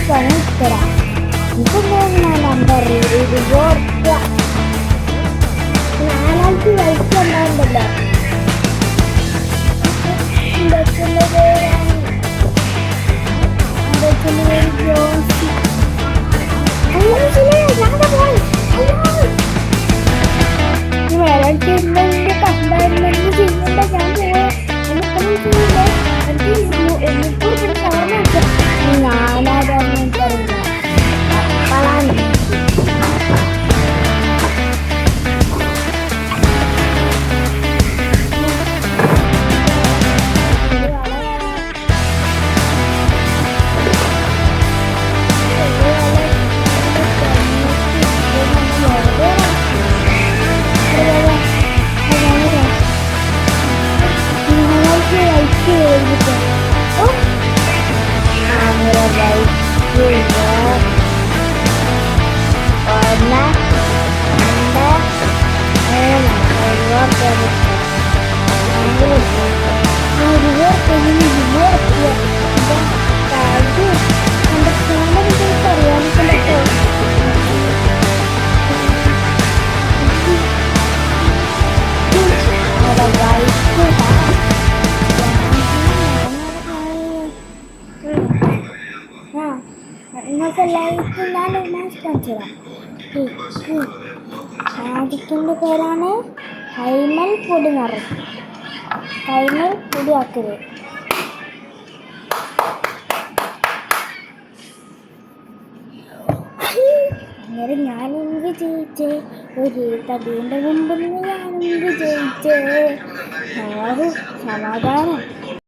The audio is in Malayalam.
പണി തരാം. ഇതൊന്നും നമ്പർ 20 നാലാൾക്ക് വൈസ് ഉണ്ടാവുണ്ടല്ലോ. നിങ്ങൾക്കെല്ലാവർക്കും ഞാൻ മാച്ച് കാണിച്ചു തരാം. ആദ്യത്തിൻ്റെ പേരാണ് കൈമൽ പൊടി നിറം. കൈമൽ പൊടി ആക്കരുത്. അങ്ങനെ ഞാനും വിജയിച്ചേ. ഒരു തടീൻ്റെ മുമ്പിൽ ഞാനും വിജയിച്ചേ. സമാധാനം.